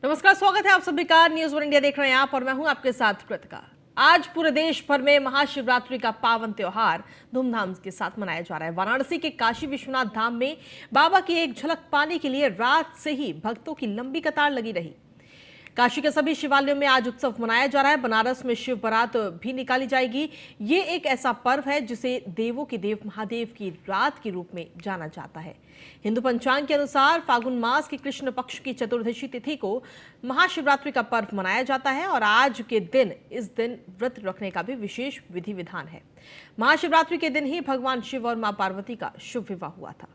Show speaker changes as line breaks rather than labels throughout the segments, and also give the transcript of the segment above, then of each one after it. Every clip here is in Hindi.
नमस्कार, स्वागत है आप सभी का। न्यूज़ 1 इंडिया देख रहे हैं आप और मैं हूं आपके साथ कृतिका। आज पूरे देश भर में महाशिवरात्रि का पावन त्योहार धूमधाम के साथ मनाया जा रहा है। वाराणसी के काशी विश्वनाथ धाम में बाबा की एक झलक पाने के लिए रात से ही भक्तों की लंबी कतार लगी रही। काशी के सभी शिवालयों में आज उत्सव मनाया जा रहा है। बनारस में शिव बारात भी निकाली जाएगी। ये एक ऐसा पर्व है जिसे देवों के देव महादेव की रात के रूप में जाना जाता है। हिंदू पंचांग के अनुसार फागुन मास की कृष्ण पक्ष की चतुर्दशी तिथि को महाशिवरात्रि का पर्व मनाया जाता है और आज के दिन इस दिन व्रत रखने का भी विशेष विधि विधान है। महाशिवरात्रि के दिन ही भगवान शिव और मां पार्वती का शुभ विवाह हुआ था।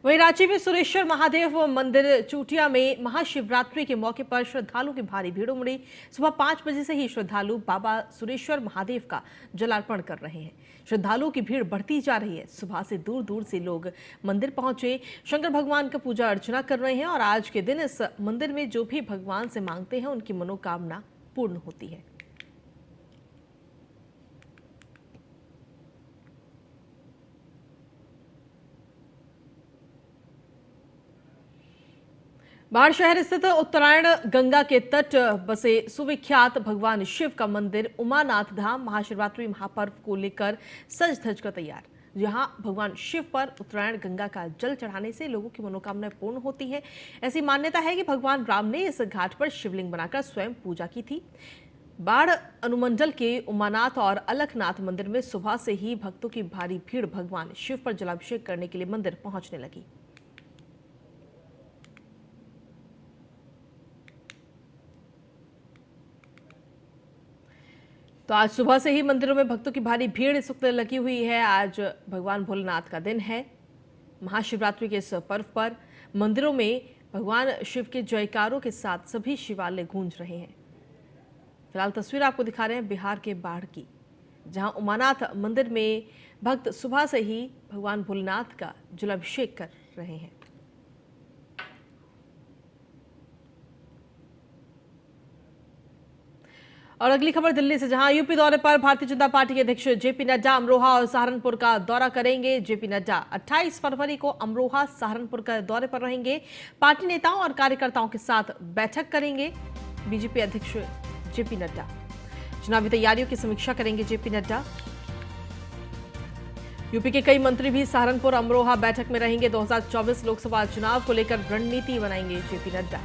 वहीं रांची में सुरेश्वर महादेव मंदिर चूटिया में महाशिवरात्रि के मौके पर श्रद्धालुओं की भारी भीड़ उमड़ी। सुबह 5 बजे से ही श्रद्धालु बाबा सुरेश्वर महादेव का जलार्पण कर रहे हैं। श्रद्धालुओं की भीड़ बढ़ती जा रही है। सुबह से दूर दूर से लोग मंदिर पहुंचे शंकर भगवान का पूजा अर्चना कर रहे हैं और आज के दिन इस मंदिर में जो भी भगवान से मांगते हैं उनकी मनोकामना पूर्ण होती है। बाढ़ शहर स्थित उत्तरायण गंगा के तट बसे सुविख्यात भगवान शिव का मंदिर उमानाथ धाम महाशिवरात्रि महापर्व को लेकर सज धज कर तैयार। जहां भगवान शिव पर उत्तरायण गंगा का जल चढ़ाने से लोगों की मनोकामनाएं पूर्ण होती है। ऐसी मान्यता है कि भगवान राम ने इस घाट पर शिवलिंग बनाकर स्वयं पूजा की थी। बाढ़ अनुमंडल के उमानाथ और अलखनाथ मंदिर में सुबह से ही भक्तों की भारी भीड़ भगवान शिव पर जलाभिषेक करने के लिए मंदिर पहुंचने लगी। तो आज सुबह से ही मंदिरों में भक्तों की भारी भीड़ इस वक्त लगी हुई है। आज भगवान भोलेनाथ का दिन है। महाशिवरात्रि के इस पर्व पर मंदिरों में भगवान शिव के जयकारों के साथ सभी शिवालय गूंज रहे हैं। फिलहाल तस्वीर आपको दिखा रहे हैं बिहार के बाढ़ की, जहां उमानाथ मंदिर में भक्त सुबह से ही भगवान भोलेनाथ का जलाभिषेक कर रहे हैं। और अगली खबर दिल्ली से, जहां यूपी दौरे पर भारतीय जनता पार्टी के अध्यक्ष जेपी नड्डा अमरोहा और सहारनपुर का दौरा करेंगे। जेपी नड्डा 28 फरवरी को अमरोहा सहारनपुर का दौरे पर रहेंगे। पार्टी नेताओं और कार्यकर्ताओं के साथ बैठक करेंगे। बीजेपी अध्यक्ष जेपी नड्डा चुनावी तैयारियों की समीक्षा करेंगे। जेपी नड्डा यूपी के कई मंत्री भी सहारनपुर अमरोहा बैठक में रहेंगे। 2024 लोकसभा चुनाव को लेकर रणनीति बनाएंगे जेपी नड्डा।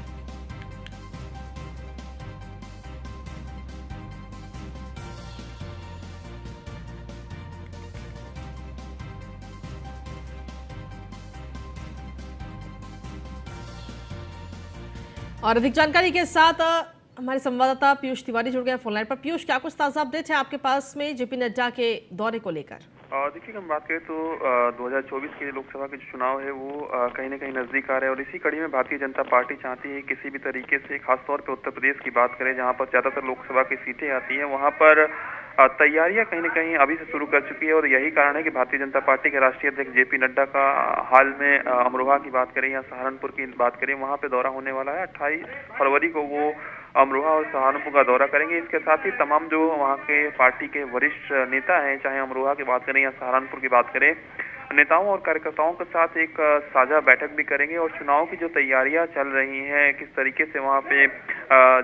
और अधिक जानकारी के साथ हमारे संवाददाता पीयूष तिवारी जुड़ गए फोनलाइन पर। पीयूष, क्या कुछ ताजा अपडेट है आपके पास में जेपी नड्डा के दौरे को लेकर?
देखिए, हम बात करें तो 2024 के लोकसभा के जो चुनाव है वो कहीं ना कहीं नजदीक आ रहा है और इसी कड़ी में भारतीय जनता पार्टी चाहती है किसी भी तरीके से, खासतौर पे उत्तर प्रदेश की बात करें जहां पर ज्यादातर लोकसभा की सीटें आती हैं, वहां पर तैयारियां कहीं ना कहीं अभी से शुरू कर चुकी है। और यही कारण है कि भारतीय जनता पार्टी के राष्ट्रीय अध्यक्ष जेपी नड्डा का हाल में अमरोहा की बात करें या सहारनपुर की बात करें, वहां पे दौरा होने वाला है। 28 फरवरी को वो अमरोहा और सहारनपुर का दौरा करेंगे। इसके साथ ही तमाम जो वहाँ के पार्टी के वरिष्ठ नेता हैं, चाहे अमरोहा की बात करें या सहारनपुर की बात करें, नेताओं और कार्यकर्ताओं के साथ एक साझा बैठक भी करेंगे और चुनाव की जो तैयारियां चल रही हैं, किस तरीके से वहाँ पे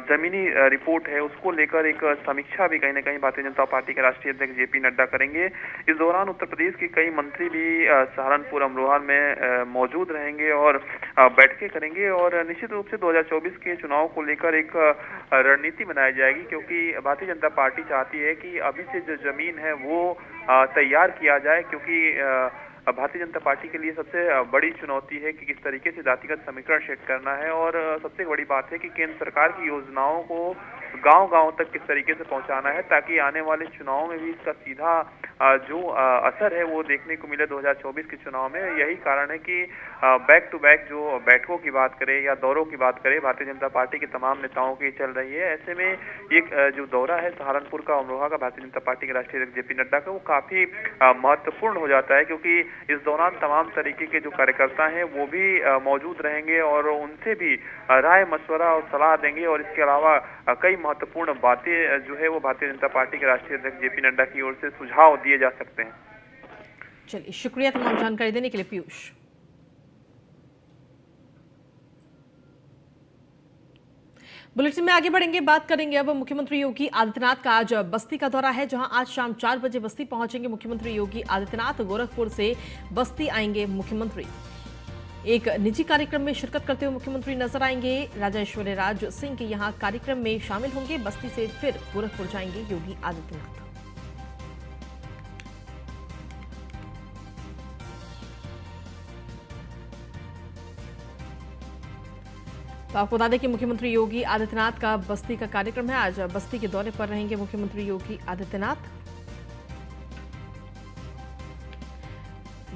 जमीनी रिपोर्ट है, उसको लेकर एक समीक्षा भी कहीं ना कहीं भारतीय जनता पार्टी के राष्ट्रीय अध्यक्ष जेपी नड्डा करेंगे। इस दौरान उत्तर प्रदेश के कई मंत्री भी सहारनपुर अमरोहा में मौजूद रहेंगे और बैठकें करेंगे और निश्चित रूप से 2024 के चुनाव को लेकर एक रणनीति बनाई जाएगी, क्योंकि भारतीय जनता पार्टी चाहती है कि अभी से जो जमीन है वो तैयार किया जाए, क्योंकि भारतीय जनता पार्टी के लिए सबसे बड़ी चुनौती है कि किस तरीके से जातिगत समीकरण सेट करना है और सबसे बड़ी बात है कि केंद्र सरकार की योजनाओं को गांव-गांव तक किस तरीके से पहुंचाना है, ताकि आने वाले चुनाव में भी इसका सीधा जो असर है वो देखने को मिले 2024 के चुनाव में। यही कारण है कि बैक टू बैक जो बैठकों की बात करें या दौरों की बात करें, भारतीय जनता पार्टी के तमाम नेताओं की चल रही है। ऐसे में एक जो दौरा है सहारनपुर का, अमरोहा का, भारतीय जनता पार्टी के राष्ट्रीय अध्यक्ष जेपी नड्डा का, वो काफी महत्वपूर्ण हो जाता है, क्योंकि इस दौरान तमाम तरीके के जो कार्यकर्ता हैं वो भी मौजूद रहेंगे और उनसे भी राय मशवरा और सलाह देंगे। और इसके अलावा कई महत्वपूर्ण बातें जो है वो भारतीय जनता पार्टी के राष्ट्रीय अध्यक्ष जेपी नड्डा की ओर से सुझाव दिए जा सकते हैं।
चलिए, शुक्रिया तमाम जानकारी देने के लिए पीयूष। बुलेटिन में आगे बढ़ेंगे, बात करेंगे अब मुख्यमंत्री योगी आदित्यनाथ का आज बस्ती का दौरा है, जहां आज शाम 4 बजे बस्ती पहुंचेंगे मुख्यमंत्री योगी आदित्यनाथ। गोरखपुर से बस्ती आएंगे मुख्यमंत्री। एक निजी कार्यक्रम में शिरकत करते हुए मुख्यमंत्री नजर आएंगे। राजा ऐश्वर्य राज सिंह के यहां कार्यक्रम में शामिल होंगे। बस्ती से फिर गोरखपुर जाएंगे योगी आदित्यनाथ। तो आपको बता दें कि मुख्यमंत्री योगी आदित्यनाथ का बस्ती का कार्यक्रम है। आज बस्ती के दौरे पर रहेंगे मुख्यमंत्री योगी आदित्यनाथ।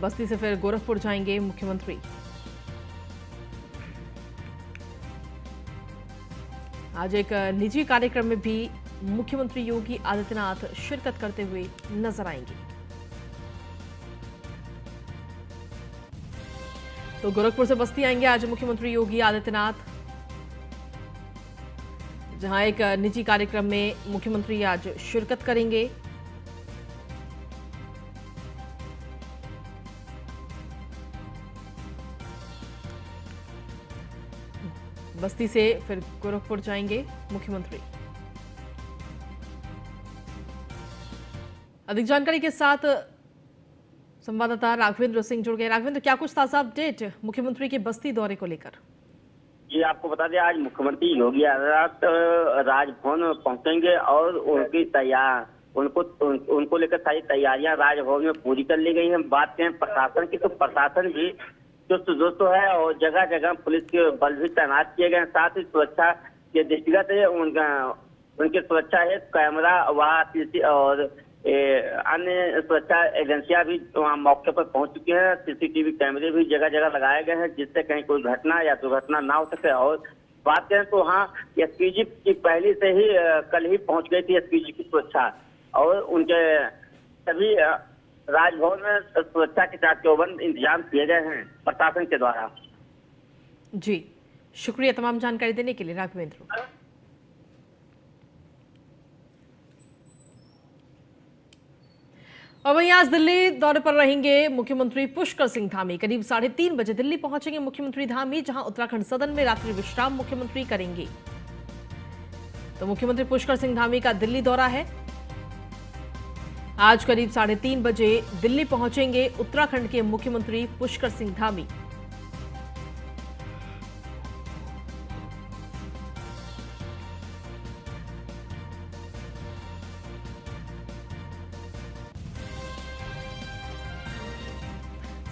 बस्ती से फिर गोरखपुर जाएंगे मुख्यमंत्री। आज एक निजी कार्यक्रम में भी मुख्यमंत्री योगी आदित्यनाथ शिरकत करते हुए नजर आएंगे। तो गोरखपुर से बस्ती आएंगे आज मुख्यमंत्री योगी आदित्यनाथ, जहां एक निजी कार्यक्रम में मुख्यमंत्री आज शिरकत करेंगे। बस्ती से फिर गोरखपुर जाएंगे मुख्यमंत्री। अधिक जानकारी के साथ संवाददाता राघवेंद्र सिंह जुड़ गए। राघवेंद्र, क्या कुछ ताजा अपडेट मुख्यमंत्री के बस्ती दौरे को लेकर?
जी, आपको बता दें आज मुख्यमंत्री योगी आदित्यनाथ राजभवन पहुंचेंगे और उनको लेकर सारी तैयारियां राजभवन में पूरी कर ली गई हैं। बात करें प्रशासन की, तो प्रशासन भी चुस्त दुरुस्त है और जगह जगह पुलिस के बल भी तैनात किए गए हैं। साथ ही सुरक्षा के दृष्टिगत उनकी सुरक्षा है कैमरा और अन्य सुरक्षा एजेंसियां भी वहाँ मौके पर पहुंच चुकी हैं। सीसीटीवी कैमरे भी जगह जगह लगाए गए हैं, जिससे कहीं कोई घटना या दुर्घटना ना हो सके। और बात करें तो वहाँ एसपीजी की पहले से ही कल ही पहुंच गई थी एसपीजी की सुरक्षा, और उनके सभी राजभवन में सुरक्षा के चाक चौबंद इंतजाम किए गए हैं प्रशासन के द्वारा।
जी, शुक्रिया तमाम जानकारी देने के लिए राघवेंद्र। और वहीं आज दिल्ली दौरे पर रहेंगे मुख्यमंत्री पुष्कर सिंह धामी। करीब 3:30 बजे दिल्ली पहुंचेंगे मुख्यमंत्री धामी, जहां उत्तराखंड सदन में रात्रि विश्राम मुख्यमंत्री करेंगे। तो मुख्यमंत्री पुष्कर सिंह धामी का दिल्ली दौरा है। आज करीब 3:30 बजे दिल्ली पहुंचेंगे उत्तराखंड के मुख्यमंत्री पुष्कर सिंह धामी।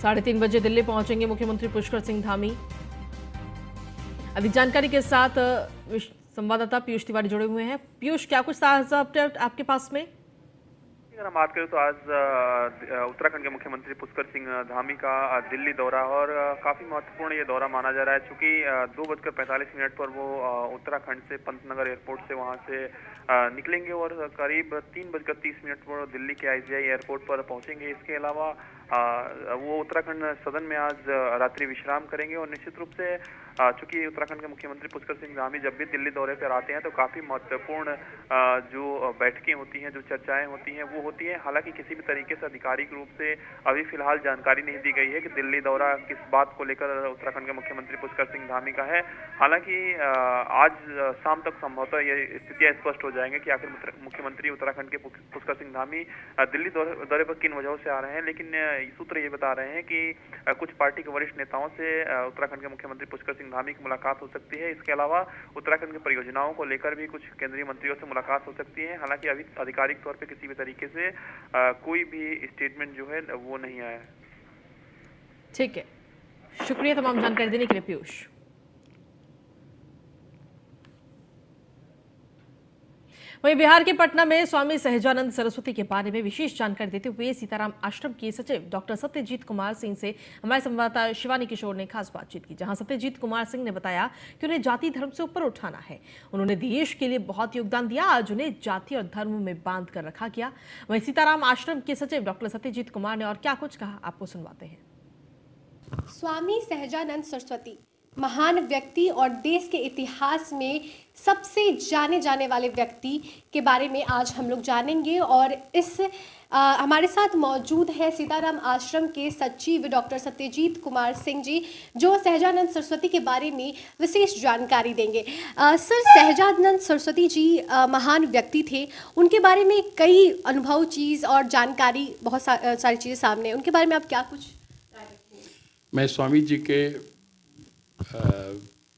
साढ़े 3 बजे दिल्ली पहुंचेंगे मुख्यमंत्री पुष्कर सिंह धामी। अधिक जानकारी के साथ संवाददाता पीयूष तिवारी जुड़े हुए हैं। पीयूष, क्या कुछ ताजा अपडेट आपके पास में?
अगर हम बात करें तो आज उत्तराखंड के मुख्यमंत्री पुष्कर सिंह धामी का दिल्ली दौरा, और काफी महत्वपूर्ण ये दौरा माना जा रहा है, चूंकि 2:45 पर वो उत्तराखंड से पंतनगर एयरपोर्ट से वहां से निकलेंगे और करीब 3:30 पर दिल्ली के IGI एयरपोर्ट पर पहुंचेंगे। इसके अलावा वो उत्तराखंड सदन में आज रात्रि विश्राम करेंगे। और निश्चित रूप से चूंकि उत्तराखंड के मुख्यमंत्री पुष्कर सिंह धामी जब भी दिल्ली दौरे पर आते हैं तो काफी महत्वपूर्ण जो बैठकें होती हैं, जो चर्चाएं होती हैं, वो होती है। हालांकि किसी भी तरीके से आधिकारिक रूप से अभी फिलहाल जानकारी नहीं दी गई है कि दिल्ली दौरा किस बात को लेकर उत्तराखंड के मुख्यमंत्री पुष्कर सिंह धामी का है। हालांकि आज शाम तक संभवतः ये स्थितियां स्पष्ट हो जाएंगे कि आखिर मुख्यमंत्री उत्तराखंड के पुष्कर सिंह धामी दिल्ली दौरे पर किन वजहों से आ रहे हैं। लेकिन सूत्र ये बता रहे हैं कि कुछ पार्टी के वरिष्ठ नेताओं से उत्तराखंड के मुख्यमंत्री पुष्कर सिंह धामी की मुलाकात हो सकती है। इसके अलावा उत्तराखंड की परियोजनाओं को लेकर भी कुछ केंद्रीय मंत्रियों से मुलाकात हो सकती है। हालांकि अभी आधिकारिक तौर पर किसी भी तरीके से कोई भी स्टेटमेंट जो है वो नहीं आया है।
ठीक है, शुक्रिया तमाम जानकारी देने के लिए पीयूष। वहीं बिहार के पटना में स्वामी सहजानंद सरस्वती के बारे में विशेष जानकारी देते हुए सीताराम आश्रम के सचिव डॉक्टर सत्यजीत कुमार सिंह से हमारे संवाददाता शिवानी किशोर ने खास बातचीत की, जहां सत्यजीत कुमार सिंह ने बताया कि उन्हें जाति धर्म से ऊपर उठाना है। उन्होंने देश के लिए बहुत योगदान दिया, आज उन्हें जाति और धर्म में बांध कर रखा गया। वहीं सीताराम आश्रम के सचिव डॉक्टर सत्यजीत कुमार ने और क्या कुछ कहा, आपको सुनवाते हैं।
स्वामी सहजानंद सरस्वती महान व्यक्ति और देश के इतिहास में सबसे जाने जाने वाले व्यक्ति के बारे में आज हम लोग जानेंगे। और हमारे साथ मौजूद है सीताराम आश्रम के सचिव डॉक्टर सत्यजीत कुमार सिंह जी, जो सहजानंद सरस्वती के बारे में विशेष जानकारी देंगे। सर, सहजानंद सरस्वती जी महान व्यक्ति थे, उनके बारे में कई अनुभव चीज़ और जानकारी बहुत सारी चीज़ें सामने हैं, उनके बारे में आप क्या कुछ?
मैं स्वामी जी के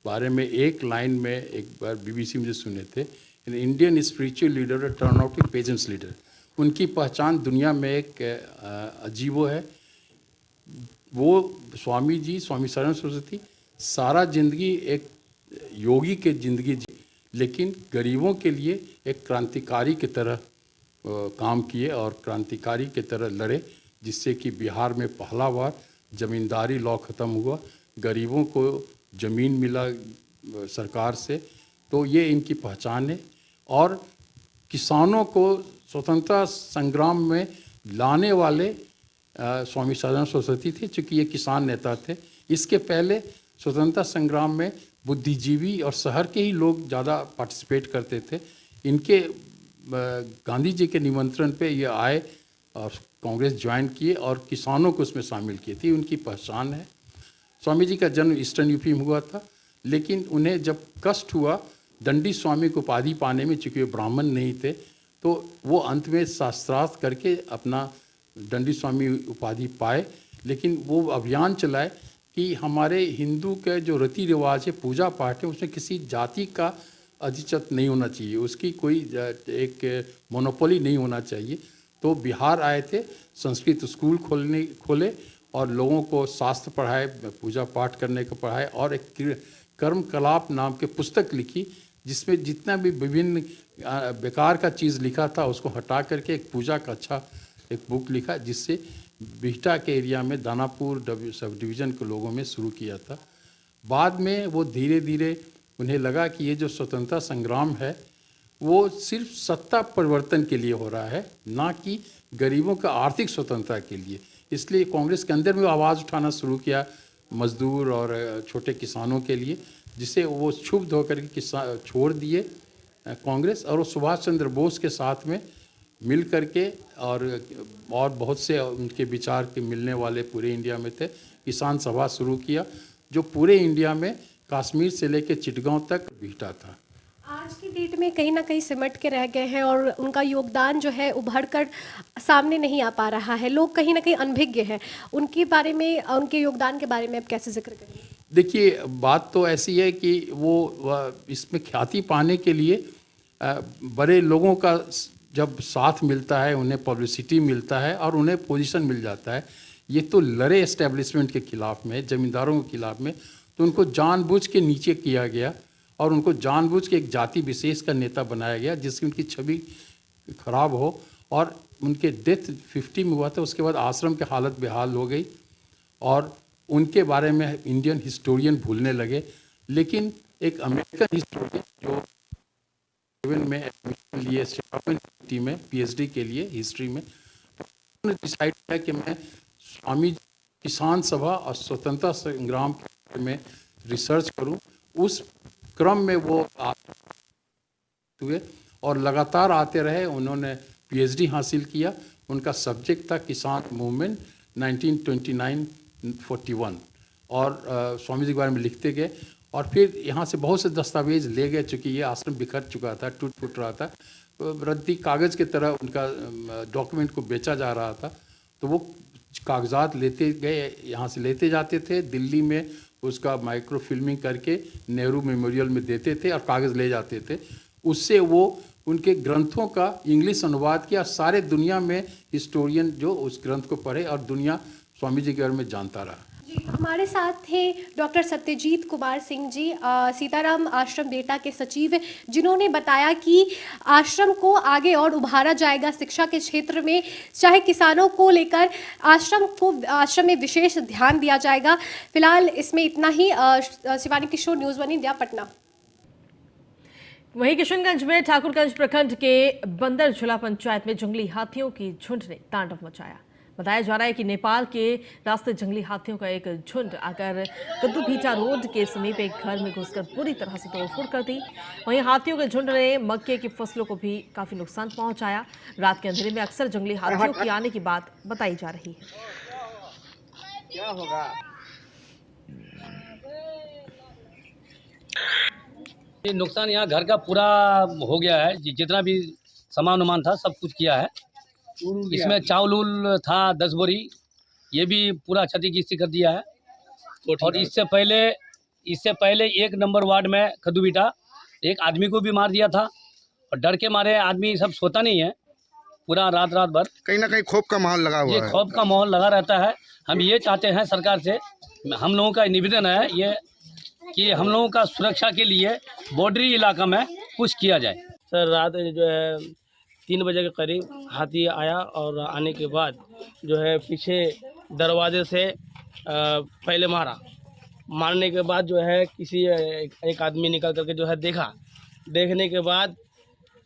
बारे में एक लाइन में एक बार बीबीसी में सुने थे, Indian spiritual leader, turn out a peasants leader. उनकी पहचान दुनिया में एक अजीबो है। वो स्वामी जी, स्वामी सहजानंद सरस्वती सारा जिंदगी एक योगी के जिंदगी जी, लेकिन गरीबों के लिए एक क्रांतिकारी की तरह काम किए और क्रांतिकारी की तरह लड़े, जिससे कि बिहार में पहला बार ज़मींदारी लॉ ख़त्म हुआ, गरीबों को ज़मीन मिला सरकार से। तो ये इनकी पहचान है। और किसानों को स्वतंत्रता संग्राम में लाने वाले स्वामी सहजानंद सरस्वती थे, चूँकि ये किसान नेता थे। इसके पहले स्वतंत्रता संग्राम में बुद्धिजीवी और शहर के ही लोग ज़्यादा पार्टिसिपेट करते थे। इनके गांधी जी के निमंत्रण पे ये आए और कांग्रेस ज्वाइन किए और किसानों को उसमें शामिल किए थे, उनकी पहचान है। स्वामी जी का जन्म ईस्टर्न यूपी में हुआ था, लेकिन उन्हें जब कष्ट हुआ दंडी स्वामी को उपाधि पाने में, चूँकि वे ब्राह्मण नहीं थे, तो वो अंत में शास्त्रार्थ करके अपना दंडी स्वामी उपाधि पाए। लेकिन वो अभियान चलाए कि हमारे हिंदू के जो रीति रिवाज है, पूजा पाठ है, उसमें किसी जाति का अधिचत नहीं होना चाहिए, उसकी कोई एक मोनोपोली नहीं होना चाहिए। तो बिहार आए थे, संस्कृत स्कूल खोले और लोगों को शास्त्र पढ़ाए, पूजा पाठ करने को पढ़ाए और एक कर्म कलाप नाम के पुस्तक लिखी, जिसमें जितना भी विभिन्न बेकार का चीज़ लिखा था उसको हटा करके एक पूजा का अच्छा एक बुक लिखा, जिससे बिहटा के एरिया में दानापुर सब डिवीज़न के लोगों में शुरू किया था। बाद में वो धीरे धीरे उन्हें लगा कि ये जो स्वतंत्रता संग्राम है वो सिर्फ सत्ता परिवर्तन के लिए हो रहा है, ना कि गरीबों का आर्थिक स्वतंत्रता के लिए। इसलिए कांग्रेस के अंदर में आवाज़ उठाना शुरू किया मजदूर और छोटे किसानों के लिए, जिसे वो क्षुब्ध होकर के छोड़ दिए कांग्रेस, और वो सुभाष चंद्र बोस के साथ में मिल करके और बहुत से उनके विचार के मिलने वाले पूरे इंडिया में थे, किसान सभा शुरू किया, जो पूरे इंडिया में कश्मीर से लेकर चिटगांव तक बिहटा था।
आज की डेट में कहीं ना कहीं सिमट के रह गए हैं और उनका योगदान जो है उभर कर सामने नहीं आ पा रहा है, लोग कहीं ना कहीं अनभिज्ञ हैं। उनके बारे में, उनके योगदान के बारे में आप कैसे जिक्र करेंगे?
देखिए, बात तो ऐसी है कि वो इसमें ख्याति पाने के लिए बड़े लोगों का जब साथ मिलता है, उन्हें पब्लिसिटी मिलता है और उन्हें पोजीशन मिल जाता है। ये तो लड़े एस्टेब्लिशमेंट के खिलाफ में, ज़मींदारों के खिलाफ में, तो उनको जानबूझ के नीचे किया गया और उनको जानबूझ के एक जाति विशेष का नेता बनाया गया, जिसकी उनकी छवि खराब हो। और उनके डेथ 50 में हुआ था, उसके बाद आश्रम की हालत बेहाल हो गई और उनके बारे में इंडियन हिस्टोरियन भूलने लगे। लेकिन एक अमेरिकन हिस्टोरियन जो में एडमिशन लिए यूनिवर्सिटी में PhD के लिए हिस्ट्री में, उन्होंने डिसाइड किया कि मैं स्वामी किसान सभा और स्वतंत्रता संग्राम के बारे में रिसर्च करूं। उस क्रम में वो हुए और लगातार आते रहे। उन्होंने PhD हासिल किया। उनका सब्जेक्ट था किसान मूवमेंट 1929-41 और स्वामी जी के बारे में लिखते गए और फिर यहाँ से बहुत से दस्तावेज ले गए, चूँकि ये आश्रम बिखर चुका था, टूट फूट रहा था, रद्दी कागज़ की तरह उनका डॉक्यूमेंट को बेचा जा रहा था। तो वो कागजात लेते गए, यहाँ से लेते जाते थे, दिल्ली में उसका माइक्रो फिल्मिंग करके नेहरू मेमोरियल में देते थे और कागज़ ले जाते थे। उससे वो उनके ग्रंथों का इंग्लिश अनुवाद किया। सारे दुनिया में हिस्टोरियन जो उस ग्रंथ को पढ़े और दुनिया स्वामी जी के बारे में जानता रहा।
जी, हमारे साथ थे डॉक्टर सत्यजीत कुमार सिंह जी, सीताराम आश्रम बेटा के सचिव, जिन्होंने बताया कि आश्रम को आगे और उभारा जाएगा शिक्षा के क्षेत्र में, चाहे किसानों को लेकर आश्रम में विशेष ध्यान दिया जाएगा। फिलहाल इसमें इतना ही। शिवानी किशोर, न्यूज़ 1 इंडिया, पटना।
वहीं किशनगंज में ठाकुरगंज प्रखंड के बंदरझुला पंचायत में जंगली हाथियों की झुंड ने तांडव मचाया। बताया जा रहा है कि नेपाल के रास्ते जंगली हाथियों का एक झुंड आकर कद्दूभीटा रोड के समीप एक घर में घुसकर पूरी तरह से तोड़फोड़ कर दी। वहीं हाथियों के झुंड ने मक्के की फसलों को भी काफी नुकसान पहुंचाया। रात के अंधेरे में अक्सर जंगली हाथियों के आने की बात बताई जा रही है।
क्या होगा?
ये नुकसान यहाँ घर का पूरा हो गया है। जितना भी सामान उमान था सब कुछ किया है। इसमें चावल था 10 बोरी, ये भी पूरा क्षतिग्रस्त कर दिया है। और इससे पहले 1 नंबर वार्ड में कद्दूभीटा एक आदमी को भी मार दिया था। और डर के मारे आदमी सब सोता नहीं है पूरा रात भर।
कहीं ना कहीं खौफ का माहौल लगा हुआ है।
ये खौफ का माहौल लगा रहता है। हम ये चाहते हैं सरकार से, हम लोगों का निवेदन है ये कि हम लोगों का सुरक्षा के लिए बॉर्डरी इलाका में कुछ किया जाए।
सर रात जो है 3 बजे के करीब हाथी आया और आने के बाद जो है पीछे दरवाजे से पहले मारने के बाद जो है किसी एक आदमी निकल करके जो है देखने के बाद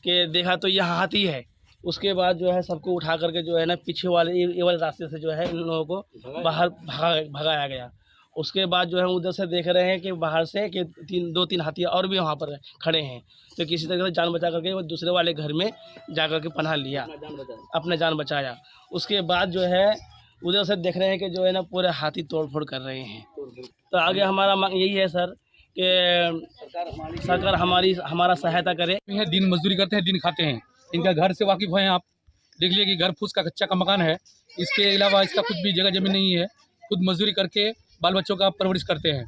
देखा तो यह हाथी है। उसके बाद जो है सबको उठा करके जो है ना पीछे ये वाले रास्ते से जो है इन लोगों को बाहर भगाया गया। उसके बाद जो है उधर से देख रहे हैं कि बाहर से कि 2-3 हाथी और भी वहाँ पर खड़े हैं। तो किसी तरह से जान बचा करके वो दूसरे वाले घर में जा करके पनाह लिया, अपने जान बचाया। उसके बाद जो है उधर से देख रहे हैं कि जो है ना पूरे हाथी तोड़फोड़ कर रहे हैं। तो आगे हमारा मांग यही है सर कि सरकार हमारा सहायता करे।
दिन मजदूरी करते हैं, दिन खाते हैं। इनका घर से वाकिफ हैं आप, देख लिए कि घर फूस का कच्चा का मकान है। इसके अलावा इसका कुछ भी जगह जमीन नहीं है। खुद मजदूरी करके बाल बच्चों का परवरिश करते हैं।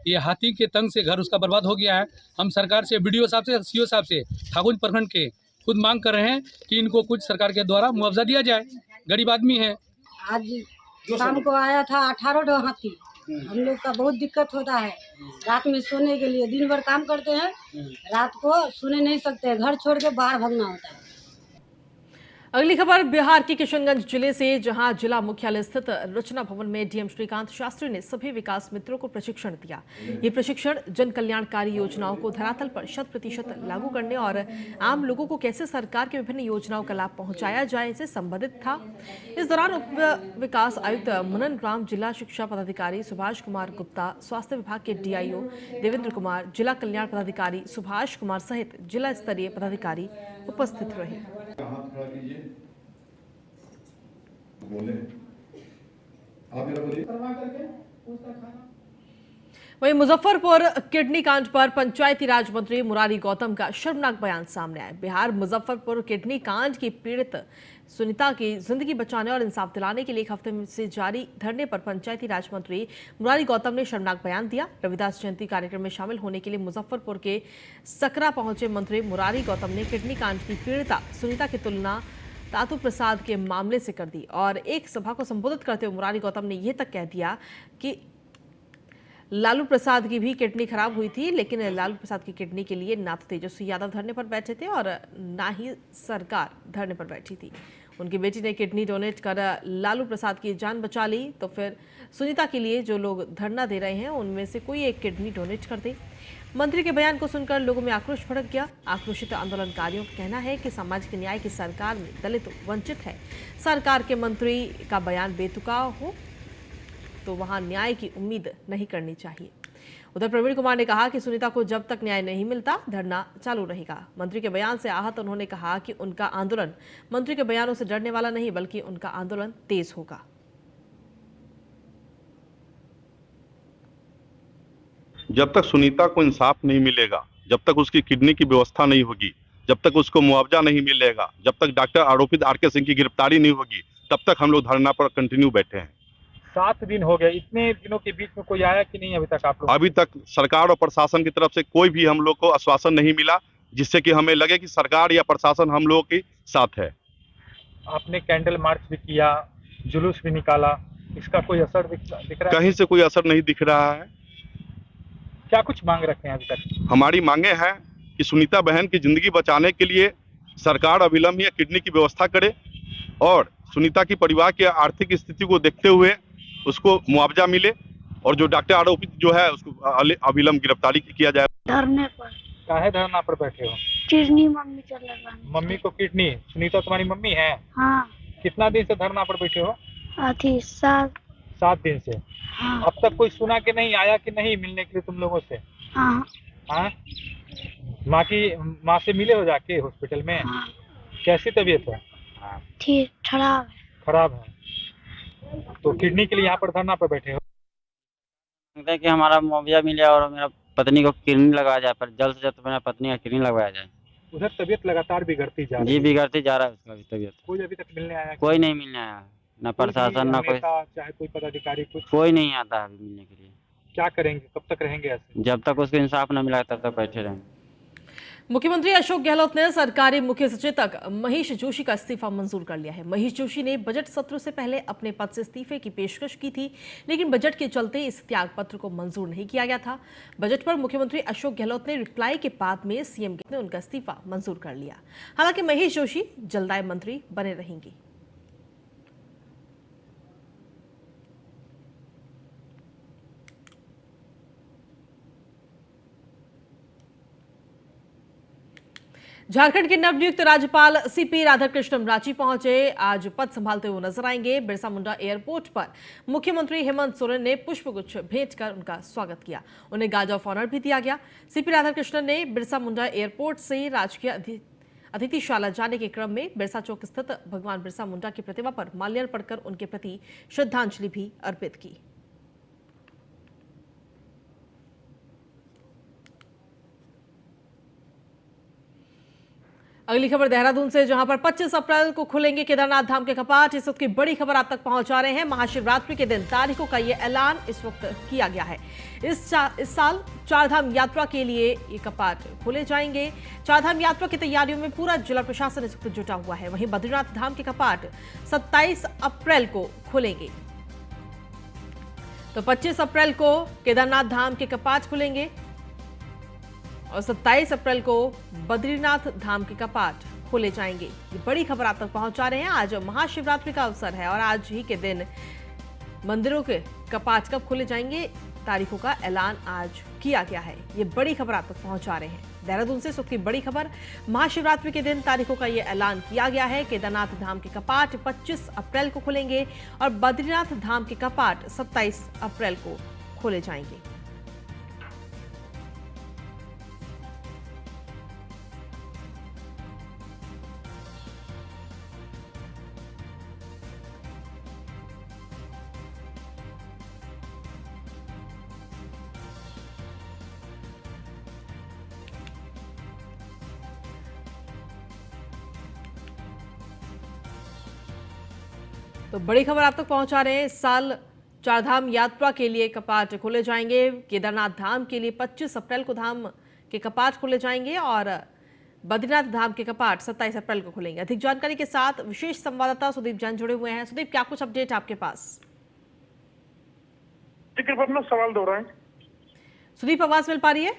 ये हाथी के तंग से घर उसका बर्बाद हो गया है। हम सरकार से, BDO साहब से, CO साहब से, ठाकुरगंज प्रखंड के खुद मांग कर रहे हैं कि इनको कुछ सरकार के द्वारा मुआवजा दिया जाए। गरीब आदमी है।
आज शाम को आया था 18 हाथी। हम लोग का बहुत दिक्कत होता है रात में सोने के लिए। दिन भर काम करते हैं, रात को सोने नहीं सकते, घर छोड़ के बाहर भागना होता है।
अगली खबर बिहार के किशनगंज जिले से, जहां जिला मुख्यालय स्थित रचना भवन में डीएम श्रीकांत शास्त्री ने सभी विकास मित्रों को प्रशिक्षण दिया। ये प्रशिक्षण जन कल्याणकारी योजनाओं को धरातल पर 100% लागू करने और आम लोगों को कैसे सरकार की विभिन्न योजनाओं का लाभ पहुंचाया जाए से संबंधित था। इस दौरान उप विकास आयुक्त मनन राम, जिला शिक्षा पदाधिकारी सुभाष कुमार गुप्ता, स्वास्थ्य विभाग के DIO देवेंद्र कुमार, जिला कल्याण पदाधिकारी सुभाष कुमार सहित जिला स्तरीय पदाधिकारी उपस्थित रहे। वहीं मुजफ्फरपुर किडनी कांड पर पंचायती राज मंत्री मुरारी गौतम का शर्मनाक बयान सामने आया। बिहार मुजफ्फरपुर किडनी कांड की पीड़ित सुनीता की जिंदगी बचाने और इंसाफ दिलाने के लिए एक हफ्ते से जारी धरने पर पंचायती राज मंत्री मुरारी गौतम ने शर्मनाक बयान दिया। रविदास जयंती कार्यक्रम में शामिल होने के लिए मुजफ्फरपुर के सकरा पहुंचे मंत्री मुरारी गौतम ने किडनी कांड की पीड़िता सुनीता की तुलना तातू प्रसाद के मामले से कर दी और एक सभा को संबोधित करते हुए मुरारी गौतम ने यह तक कह दिया कि लालू प्रसाद की भी किडनी खराब हुई थी, लेकिन लालू प्रसाद की किडनी के लिए ना तो तेजस्वी यादव धरने पर बैठे थे और ना ही सरकार धरने पर बैठी थी। उनकी बेटी ने किडनी डोनेट कर लालू प्रसाद की जान बचा ली, तो फिर सुनीता के लिए जो लोग धरना दे रहे हैं उनमें से कोई एक किडनी डोनेट कर दे। मंत्री के बयान को सुनकर लोगों में आक्रोश भड़क गया। आक्रोशित आंदोलनकारियों का कहना है कि सामाजिक न्याय की सरकार में दलित वंचित है। सरकार के मंत्री का बयान बेतुका हो तो वहां न्याय की उम्मीद नहीं करनी चाहिए। उधर प्रवीण कुमार ने कहा कि सुनीता को जब तक न्याय नहीं मिलता धरना चालू रहेगा। मंत्री के बयान से आहत उन्होंने कहा कि उनका आंदोलन मंत्री के बयानों से डरने वाला नहीं, बल्कि उनका आंदोलन तेज होगा।
जब तक सुनीता को इंसाफ नहीं मिलेगा, जब तक उसकी किडनी की व्यवस्था नहीं होगी, जब तक उसको मुआवजा नहीं मिलेगा, जब तक डॉक्टर आरोपित RK सिंह की गिरफ्तारी नहीं होगी, तब तक हम लोग धरना पर कंटिन्यू बैठे हैं।
7 दिन हो गए, इतने दिनों के बीच में कोई आया कि नहीं अभी तक आप लोग?
अभी तक सरकार और प्रशासन की तरफ से कोई भी हम लोग को आश्वासन नहीं मिला, जिससे कि हमें लगे कि सरकार या प्रशासन हम लोगों के साथ है।
आपने कैंडल मार्च भी किया, जुलूस भी निकाला,
इसका कोई असर दिख रहा है?
कहीं से कोई असर नहीं दिख रहा है।
क्या कुछ मांग रखे हैं अभी तक?
हमारी मांगे हैं कि सुनीता बहन की जिंदगी बचाने के लिए सरकार अविलंब या किडनी की व्यवस्था करे और सुनीता की परिवार की आर्थिक स्थिति को देखते हुए उसको मुआवजा मिले और जो डॉक्टर आरोपित जो है उसको अविलंब गिरफ्तारी किया जाए।
धरने पर
काहे धरना पर बैठे हो?
किडनी मम्मी चल रहा।
मम्मी को किडनी, सुनीता तुम्हारी मम्मी है?
हाँ।
कितना दिन से धरना पर बैठे हो?
7
दिन से।
हाँ।
अब तक कोई सुना कि नहीं आया कि नहीं मिलने के लिए तुम लोगों से?
हाँ।
हाँ? माँ से मिले हो जाके हॉस्पिटल में?
हाँ।
कैसी तबीयत है?
ठीक,
खराब है। तो किडनी के लिए यहाँ पर धरना पर बैठे हो?
कि हमारा मुआवजा मिले और मेरा पत्नी को किडनी लगाया जाए, पर जल्द से जल्द मेरा पत्नी का किडनी लगवाया जाए।
उधर तबीयत लगातार बिगड़ती जा रही
जी
है।
बिगड़ती जा रहा है उसका भी तबीयत।
कोई अभी तक मिलने आया?
कोई नहीं मिलने आया, न प्रशासन न कोई,
चाहे कोई पदाधिकारी कुछ?
कोई नहीं आता है अभी मिलने के लिए।
क्या करेंगे, कब तक रहेंगे ऐसे?
जब तक उसको इंसाफ न मिला तब तक बैठे रहेंगे।
मुख्यमंत्री अशोक गहलोत ने सरकारी मुख्य सचेतक महेश जोशी का इस्तीफा मंजूर कर लिया है। महेश जोशी ने बजट सत्र से पहले अपने पद से इस्तीफे की पेशकश की थी, लेकिन बजट के चलते इस त्याग पत्र को मंजूर नहीं किया गया था। बजट पर मुख्यमंत्री अशोक गहलोत ने रिप्लाई के बाद में सीएम ने उनका इस्तीफा मंजूर कर लिया। हालांकि महेश जोशी जलदाय मंत्री बने रहेंगे। झारखंड के नवनियुक्त राज्यपाल सीपी राधाकृष्णन रांची पहुंचे। आज पद संभालते हुए नजर आएंगे। बिरसा मुंडा एयरपोर्ट पर मुख्यमंत्री हेमंत सोरेन ने पुष्पगुच्छ भेंट कर उनका स्वागत किया। उन्हें गार्ड ऑफ ऑनर भी दिया गया। सीपी राधाकृष्णन ने बिरसा मुंडा एयरपोर्ट से राजकीय अतिथिशाला जाने के क्रम में बिरसा चौक स्थित भगवान बिरसा मुंडा की प्रतिमा पर माल्यार्पण कर उनके प्रति श्रद्धांजलि भी अर्पित की। अगली खबर देहरादून से, जहां पर 25 अप्रैल को खुलेंगे केदारनाथ धाम के कपाट। इस वक्त की बड़ी खबर आप तक पहुंचा रहे हैं। महाशिवरात्रि के दिन तारीखों का ये ऐलान इस वक्त किया गया है। इस साल चारधाम यात्रा के लिए ये कपाट खोले जाएंगे। चारधाम यात्रा की तैयारियों में पूरा जिला प्रशासन इस वक्त जुटा हुआ है। वहीं बद्रीनाथ धाम के कपाट 27 अप्रैल को खुलेंगे। तो 25 अप्रैल को केदारनाथ धाम के कपाट खुलेंगे और 27 अप्रैल को बद्रीनाथ धाम के कपाट खोले जाएंगे। ये बड़ी खबर आप तक पहुंचा रहे हैं। आज महाशिवरात्रि का अवसर है और आज ही के दिन मंदिरों के कपाट कब खोले जाएंगे, तारीखों का ऐलान आज किया गया है। ये बड़ी खबर आप तक पहुंचा रहे हैं देहरादून से। सुख की बड़ी खबर, महाशिवरात्रि के दिन तारीखों का ये ऐलान किया गया है। केदारनाथ धाम के कपाट 25 अप्रैल को खुलेंगे और बद्रीनाथ धाम के कपाट 27 अप्रैल को खोले जाएंगे। तो बड़ी खबर आप तक पहुंचा रहे हैं। इस साल चारधाम यात्रा के लिए कपाट खोले जाएंगे। केदारनाथ धाम के लिए 25 अप्रैल को धाम के कपाट खोले जाएंगे और बद्रीनाथ धाम के कपाट 27 अप्रैल को खुलेंगे। अधिक जानकारी के साथ विशेष संवाददाता सुदीप जैन जुड़े हुए हैं। सुदीप, क्या कुछ अपडेट आपके पास?
सवाल दोहराएं।
सुदीप, आवाज मिल पा रही है?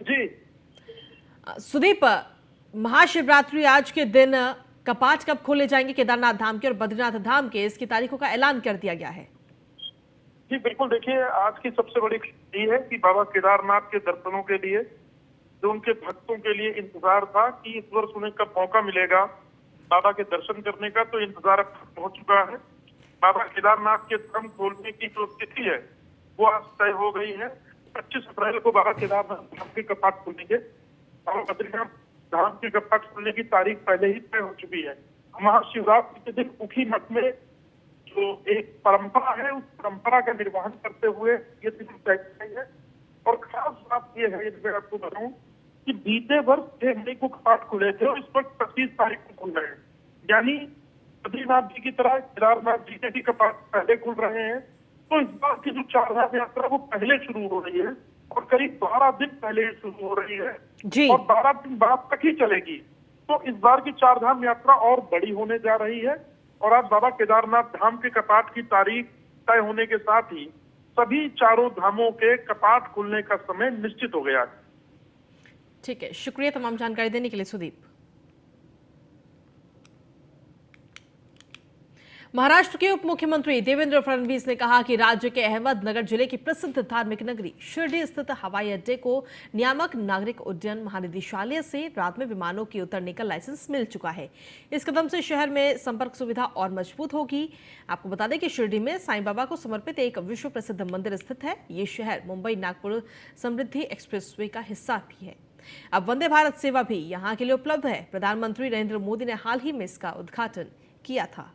जी
सुदीप, महाशिवरात्रि आज के दिन कपाट कब खोले जाएंगे केदारनाथ धाम के और बद्रीनाथ धाम के, इसकी तारीखों का ऐलान कर दिया गया है?
जी बिल्कुल, देखिए आज की सबसे बड़ी खबर ये है कि बाबा केदारनाथ के दर्शनों के लिए जो उनके भक्तों के लिए इंतजार था कि इस वर्ष उन्हें कब मौका मिलेगा बाबा के दर्शन करने का, तो इंतजार अब खत्म हो चुका है। बाबा केदारनाथ के धाम खोलने की जो तिथि है वो आज तय हो गई है। 25 अप्रैल को बाबा केदारनाथ धाम के कपाट खुलेंगे। बाबा बद्रीनाथ धाम के कपाट खुलने की तारीख पहले ही तय हो चुकी है। महाशिवरात्रि के दिन उखी मठ में जो एक परंपरा है उस परंपरा का निर्वहन करते हुए ये दिन तय की है। और खास बात ये है, मैं आपको बताऊं कि बीते वर्ष 6 मई को कपाट खुले थे और इस वक्त 25 तारीख को खुल रहे हैं। यानी बद्रीनाथ जी की तरह केदारनाथ जी के भी कपाट पहले खुल रहे हैं। तो इस बार की जो चारधाम यात्रा वो पहले शुरू हो रही है और करीब 12 दिन पहले शुरू हो रही है
जी।
और 12 दिन बाद तक ही चलेगी। तो इस बार की चारधाम यात्रा और बड़ी होने जा रही है। और आज बाबा केदारनाथ धाम के कपाट की तारीख तय होने के साथ ही सभी चारों धामों के कपाट खुलने का समय निश्चित हो गया है।
ठीक है, शुक्रिया तमाम जानकारी देने के लिए सुदीप। महाराष्ट्र के उप मुख्यमंत्री देवेंद्र फडणवीस ने कहा कि राज्य के अहमदनगर जिले की प्रसिद्ध धार्मिक नगरी शिरडी स्थित हवाई अड्डे को नियामक नागरिक उड्डयन महानिदेशालय से रात में विमानों की उतरने का लाइसेंस मिल चुका है। इस कदम से शहर में संपर्क सुविधा और मजबूत होगी। आपको बता दें कि शिरडी में साईं बाबा को समर्पित एक विश्व प्रसिद्ध मंदिर स्थित है। ये शहर मुंबई नागपुर समृद्धि एक्सप्रेसवे का हिस्सा भी है। अब वंदे भारत सेवा भी यहाँ के लिए उपलब्ध है। प्रधानमंत्री नरेंद्र मोदी ने हाल ही में इसका उद्घाटन किया था।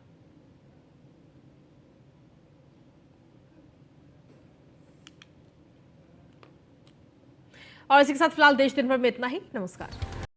और इसी के साथ फिलहाल देश दिन भर में इतना ही। नमस्कार।